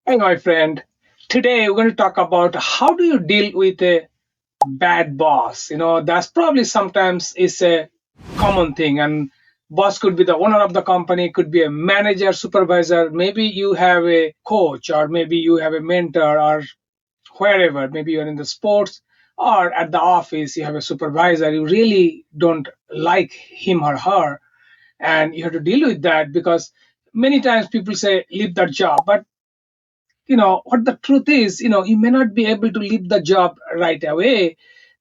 Hey, my friend. Today we're going to talk about how do you deal with a bad boss. That's probably sometimes is a common thing. And boss could be the owner of the company, could be a manager, supervisor. Maybe you have a coach, or maybe you have a mentor, or wherever. Maybe you're in the sports or at the office. You have a supervisor. You really don't like him or her, and you have to deal with that because many times people say leave that job, but what the truth is, you may not be able to leave the job right away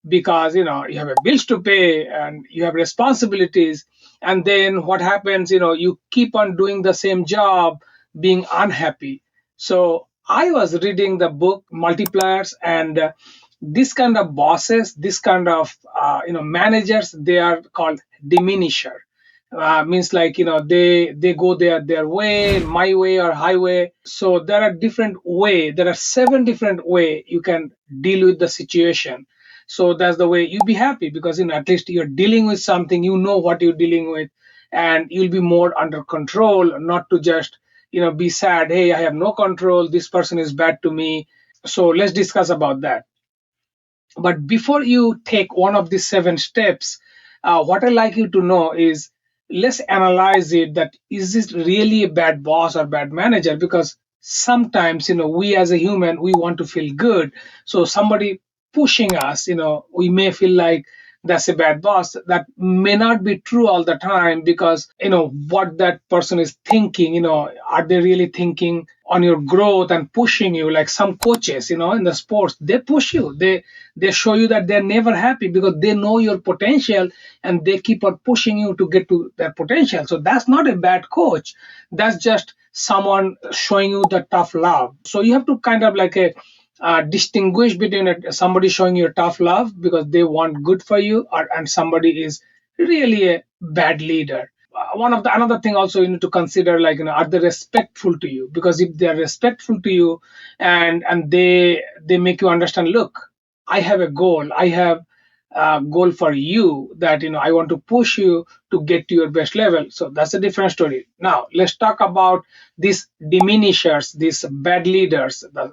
because you have a bills to pay and you have responsibilities. And then what happens, you keep on doing the same job, being unhappy. So I was reading the book Multipliers, and this kind of bosses, this kind of managers, they are called diminisher. Means like they go their way, my way or highway. So there are different way, there are seven different way you can deal with the situation. So that's the way you be happy because at least you're dealing with something, you know what you're dealing with, and you'll be more under control, not to just be sad, hey, I have no control, this person is bad to me. So let's discuss about that. But before you take one of these seven steps, what I like you to know is, let's analyze it, that is this really a bad boss or bad manager? Because sometimes we as a human, we want to feel good. So somebody pushing us, we may feel like that's a bad boss. That may not be true all the time, because what that person is thinking, are they really thinking on your growth and pushing you? Like some coaches, in the sports, they push you, they show you that they're never happy because they know your potential, and they keep on pushing you to get to their potential. So that's not a bad coach, that's just someone showing you the tough love. So you have to kind of like a distinguish between somebody showing you tough love because they want good for you, and somebody is really a bad leader. One of the another thing also you need to consider, like, are they respectful to you? Because if they are respectful to you, and they make you understand, look, I have a goal, I have a goal for you, that I want to push you to get to your best level. So that's a different story. Now let's talk about these diminishers, these bad leaders, the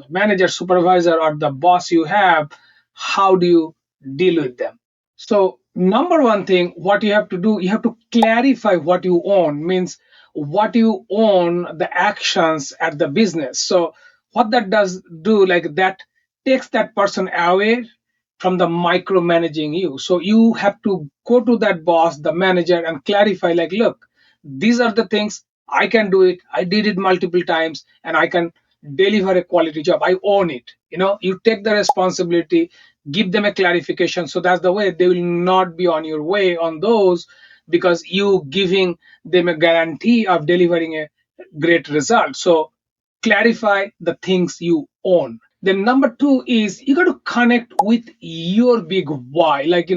manager, supervisor, or the boss you have. How do you deal with them? So number one thing, what you have to do, you have to clarify what you own. Means what you own, the actions at the business. So what that does do, like, that takes that person away from the micromanaging you. So you have to go to that boss, the manager, and clarify, like, look, these are the things, I can do it, I did it multiple times, and I can deliver a quality job, I own it. You take the responsibility, give them a clarification. So that's the way they will not be on your way on those, because you giving them a guarantee of delivering a great result. So clarify the things you own. Then number two is, you got to connect with your big why. Like,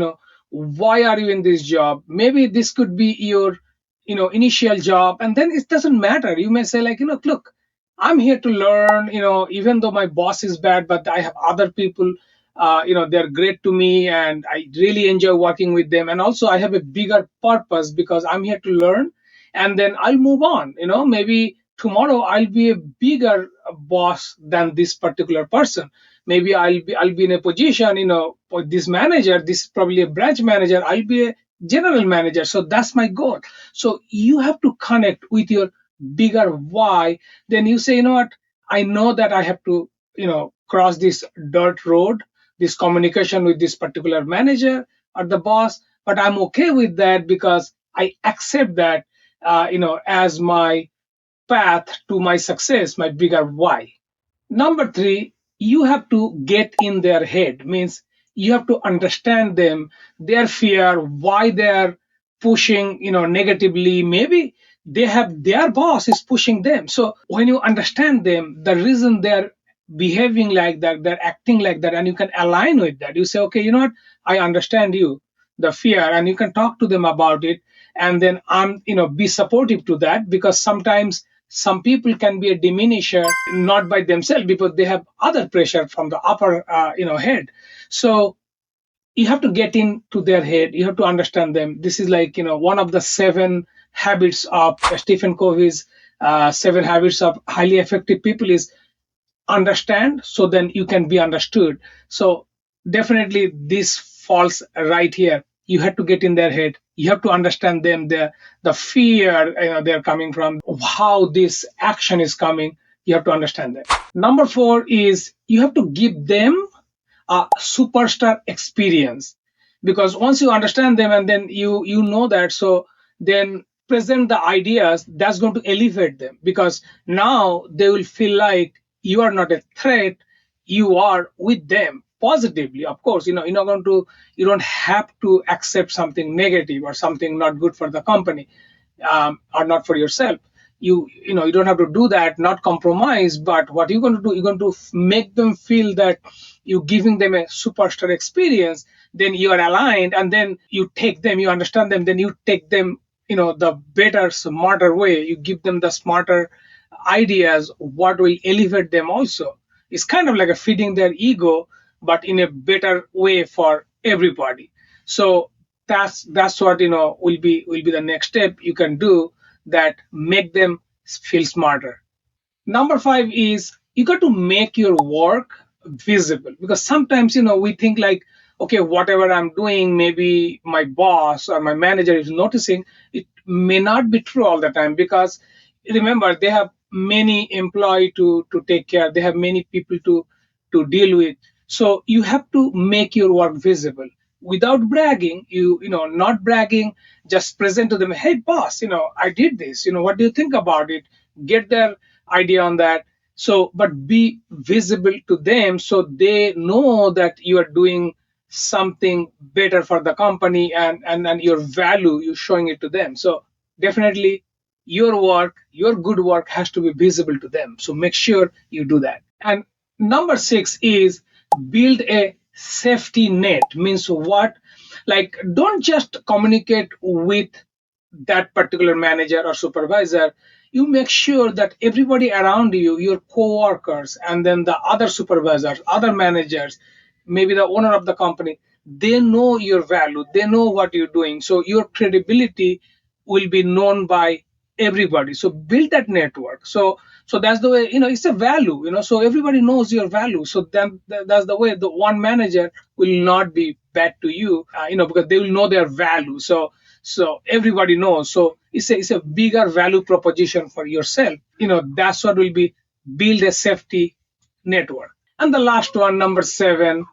why are you in this job? Maybe this could be your initial job, and then it doesn't matter. You may say, like, look, I'm here to learn, even though my boss is bad, but I have other people, they're great to me, and I really enjoy working with them. And also I have a bigger purpose because I'm here to learn, and then I'll move on. Maybe tomorrow I'll be a bigger boss than this particular person. Maybe I'll be in a position, for this manager, this is probably a branch manager, I'll be a general manager. So that's my goal. So you have to connect with your bigger why. Then you say, what, I know that I have to cross this dirt road, this communication with this particular manager or the boss, but I'm okay with that because I accept that as my path to my success, my bigger why. Number three, you have to get in their head. Means you have to understand them, their fear, why they're pushing, negatively. Maybe they have, their boss is pushing them. So when you understand them, the reason they're behaving like that, they're acting like that, and you can align with that. You say, okay, you know what? I understand you, the fear, and you can talk to them about it. And then be supportive to that, because sometimes some people can be a diminisher, not by themselves, because they have other pressure from the upper head. So you have to get into their head, you have to understand them. This is like one of the seven habits of Stephen Covey's Seven Habits of Highly Effective People is understand so then you can be understood. So definitely this falls right here. You have to get in their head, you have to understand them, the fear they're coming from, how this action is coming. You have to understand that. Number four is you have to give them a superstar experience, because once you understand them and then you know that, so then present the ideas that's going to elevate them, because now they will feel like you are not a threat, you are with them positively. Of course, you're not going to, you don't have to accept something negative or something not good for the company, or not for yourself. You don't have to do that, not compromise. But what you're going to do, you're going to make them feel that you're giving them a superstar experience. Then you are aligned, and then you take them, you understand them, then you take them, the better, smarter way. You give them the smarter ideas, what will elevate them also. It's kind of like a feeding their ego, but in a better way for everybody. So that's what will be the next step you can do, that make them feel smarter. Number five is you got to make your work visible, because sometimes we think like, okay, whatever I'm doing, maybe my boss or my manager is noticing. It may not be true all the time, because remember, they have many employee to take care, they have many people to deal with. So you have to make your work visible without bragging. Not bragging, just present to them, hey boss, I did this, what do you think about it? Get their idea on that. So but be visible to them, so they know that you are doing something better for the company, and your value, you're showing it to them. So definitely your work, your good work has to be visible to them, so make sure you do that. And number six is build a safety net. Means what? Like, don't just communicate with that particular manager or supervisor. You make sure that everybody around you, your co-workers, and then the other supervisors, other managers, maybe the owner of the company, they know your value, they know what you're doing, so your credibility will be known by everybody. So build that network. So that's the way, it's a value, so everybody knows your value. So then that's the way the one manager will not be bad to you, because they will know their value. So everybody knows. So it's a bigger value proposition for yourself. That's what will be, build a safety network. And the last one, number seven,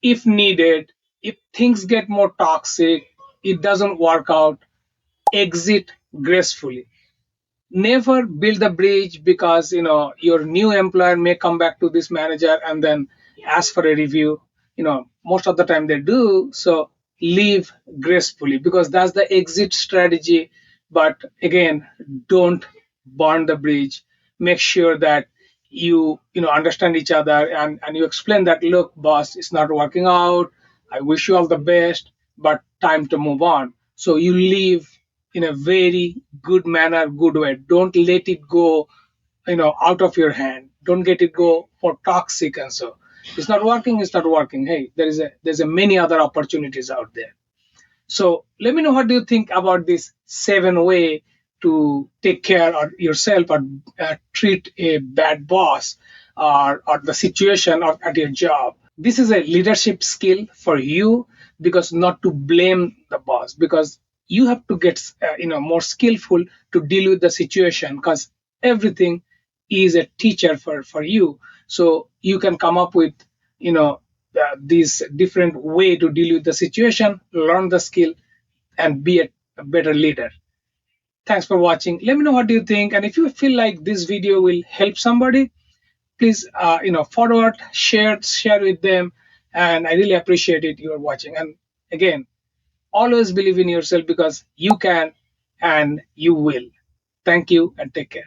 if needed, if things get more toxic, it doesn't work out, exit gracefully. Never build the bridge, because your new employer may come back to this manager and then ask for a review. Most of the time they do. So leave gracefully, because that's the exit strategy. But again, don't burn the bridge. Make sure that you understand each other, and you explain that, look boss, it's not working out, I wish you all the best, but time to move on. So you leave in a very good manner, good way. Don't let it go, out of your hand. Don't get it go for toxic, and so it's not working, it's not working. Hey, there's a many other opportunities out there. So let me know, what do you think about this seven way to take care of yourself, or treat a bad boss, or the situation at your job. This is a leadership skill for you, because not to blame the boss, because you have to get more skillful to deal with the situation, because everything is a teacher for you. So you can come up with these different way to deal with the situation, learn the skill, and be a better leader. Thanks for watching. Let me know, what do you think, and if you feel like this video will help somebody, please forward, share with them. And I really appreciate it, you are watching. And again, always believe in yourself, because you can and you will. Thank you, and take care.